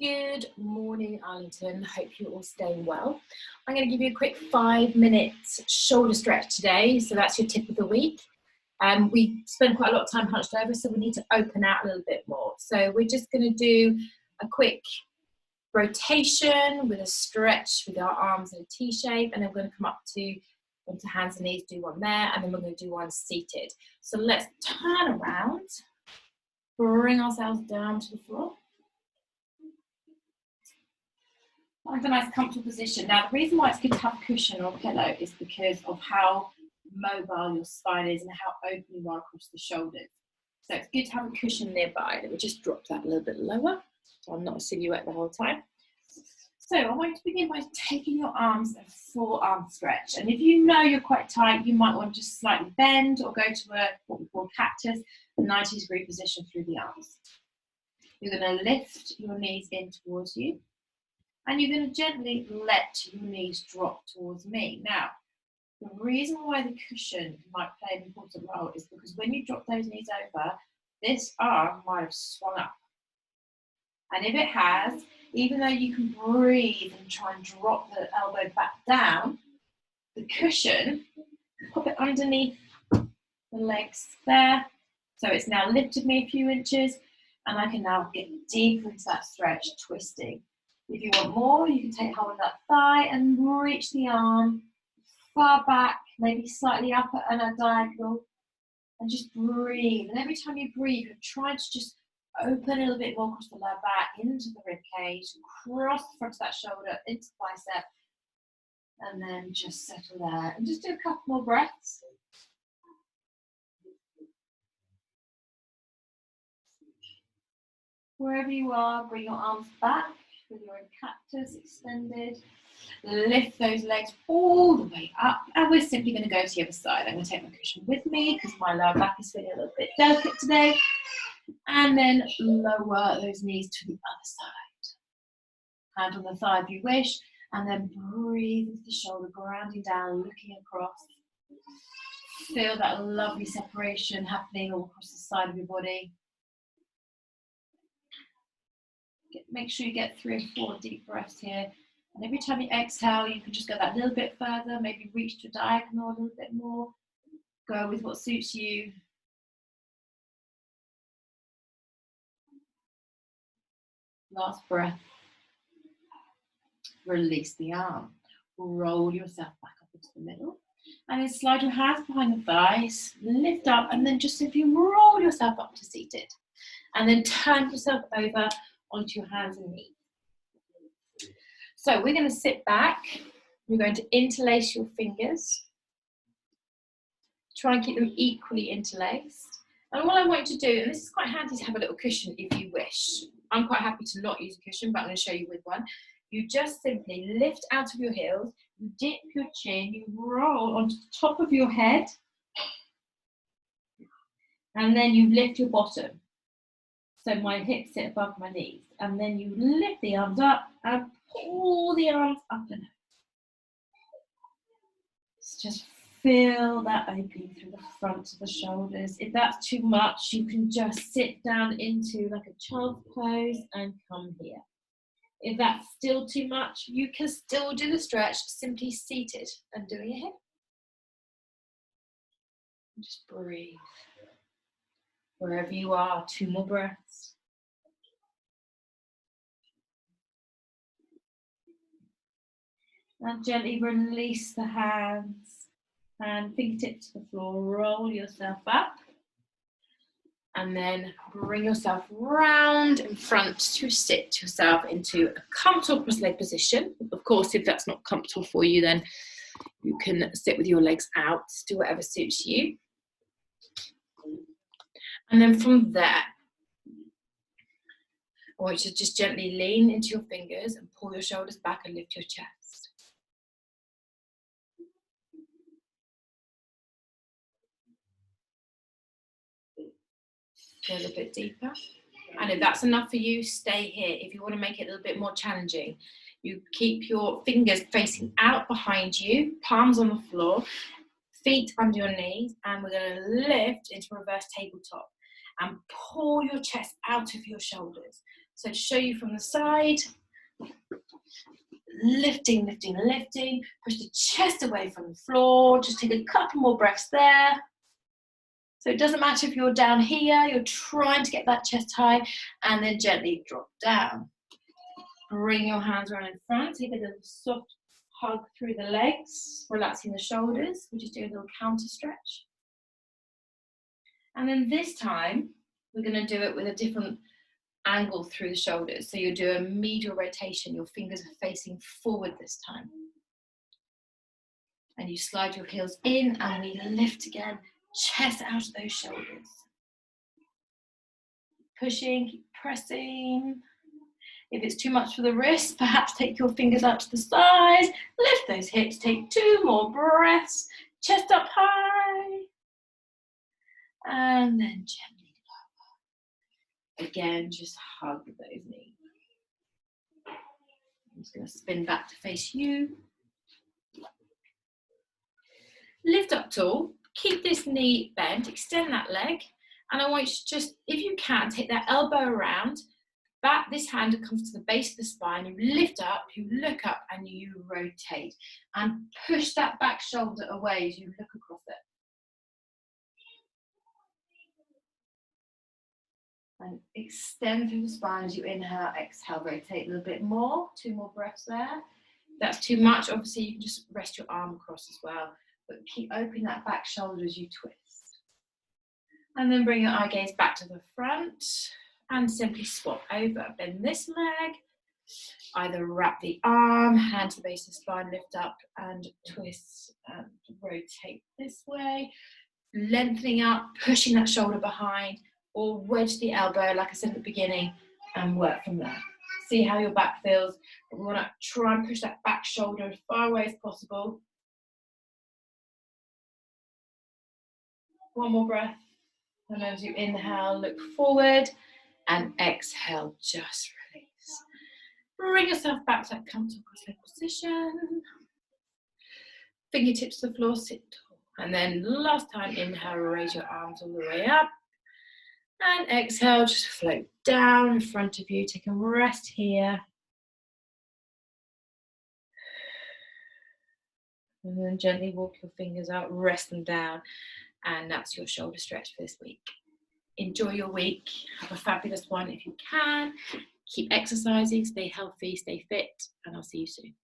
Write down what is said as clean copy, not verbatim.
Good morning, Arlington. Hope you're all staying well. I'm going to give you a quick 5-minute shoulder stretch today. So that's your tip of the week. We spend quite a lot of time hunched over, so we need to open out a little bit more. So we're just going to do a quick rotation with a stretch with our arms in a T shape, and then we're going to come up onto hands and knees, do one there, and then we're going to do one seated. So let's turn around, bring ourselves down to the floor. Find a nice comfortable position. Now, the reason why it's good to have a cushion or a pillow is because of how mobile your spine is and how open you are across the shoulders. So it's good to have a cushion nearby. Let me just drop that a little bit lower so I'm not a silhouette the whole time. So I want you to begin by taking your arms a full arm stretch. And if you know you're quite tight, you might want to just slightly bend or go to what we call cactus, a 90-degree position through the arms. You're going to lift your knees in towards you. And you're going to gently let your knees drop towards me. Now, the reason why the cushion might play an important role is because when you drop those knees over, this arm might have swung up. And if it has, even though you can breathe and try and drop the elbow back down, the cushion, pop it underneath the legs there. So it's now lifted me a few inches, and I can now get deeper into that stretch, twisting. If you want more, you can take hold of that thigh and reach the arm far back, maybe slightly up at a diagonal, and just breathe. And every time you breathe, you're trying to just open a little bit more across the lower back, into the rib cage, cross the front of that shoulder, into the bicep, and then just settle there. And just do a couple more breaths. Wherever you are, bring your arms back. With your cactus extended, lift those legs all the way up, and we're simply going to go to the other side. I'm going to take my cushion with me because my lower back is feeling a little bit delicate today, and then lower those knees to the other side. Hand on the thigh if you wish, and then breathe into the shoulder, grounding down, looking across. Feel that lovely separation happening all across the side of your body. Make sure you get 3 or 4 deep breaths here. And every time you exhale, you can just go that little bit further, maybe reach to a diagonal a little bit more. Go with what suits you. Last breath. Release the arm. Roll yourself back up into the middle. And then slide your hands behind the thighs, lift up, and then just simply roll yourself up to seated. And then turn yourself over onto your hands and knees. So we're going to sit back. You're going to interlace your fingers. Try and keep them equally interlaced. And what I want you to do, and this is quite handy to have a little cushion if you wish. I'm quite happy to not use a cushion, but I'm going to show you with one. You just simply lift out of your heels, you dip your chin, you roll onto the top of your head, and then you lift your bottom. So my hips sit above my knees. And then you lift the arms up and pull the arms up and over. So just feel that opening through the front of the shoulders. If that's too much, you can just sit down into like a child's pose and come here. If that's still too much, you can still do the stretch, simply seated and doing it here. Just breathe. Wherever you are, 2 more breaths. And gently release the hands and fingertips to the floor. Roll yourself up. And then bring yourself round in front to sit yourself into a comfortable cross-leg position. Of course, if that's not comfortable for you, then you can sit with your legs out, do whatever suits you. And then from there, I want you to just gently lean into your fingers and pull your shoulders back and lift your chest. Go a little bit deeper. And if that's enough for you, stay here. If you want to make it a little bit more challenging, you keep your fingers facing out behind you, palms on the floor, feet under your knees, and we're going to lift into reverse tabletop and pull your chest out of your shoulders. So to show you from the side, lifting, lifting, lifting, push the chest away from the floor, just take a couple more breaths there. So it doesn't matter if you're down here, you're trying to get that chest high, and then gently drop down. Bring your hands around in front, take a little soft hug through the legs, relaxing the shoulders. We'll just do a little counter stretch. And then this time, we're going to do it with a different angle through the shoulders. So you'll do a medial rotation, your fingers are facing forward this time. And you slide your heels in and we lift again, chest out of those shoulders. Pushing, keep pressing. If it's too much for the wrist, perhaps take your fingers out to the sides, lift those hips, take 2 more breaths, chest up high, and then gently lower. Again, just hug those knees. I'm just going to spin back to face you. Lift up tall, keep this knee bent, extend that leg, and I want you to just, if you can, take that elbow around, back, this hand comes to the base of the spine, you lift up, you look up, and you rotate. And push that back shoulder away as you look across it. And extend through the spine as you inhale, exhale, rotate a little bit more. 2 more breaths there. If that's too much, obviously you can just rest your arm across as well. But keep opening that back shoulder as you twist. And then bring your eye gaze back to the front. And simply swap over, bend this leg, either wrap the arm, hand to the base of the spine, lift up and twist and rotate this way, lengthening up, pushing that shoulder behind, or wedge the elbow, like I said at the beginning, and work from there. See how your back feels. We want to try and push that back shoulder as far away as possible. 1 more breath, and as you inhale, look forward. And exhale, just release. Bring yourself back to that comfortable cross-leg position. Fingertips to the floor, sit tall. And then last time, inhale, raise your arms all the way up. And exhale, just float down in front of you. Take a rest here. And then gently walk your fingers out, rest them down. And that's your shoulder stretch for this week. Enjoy your week. Have a fabulous one if you can. Keep exercising, stay healthy, stay fit, and I'll see you soon.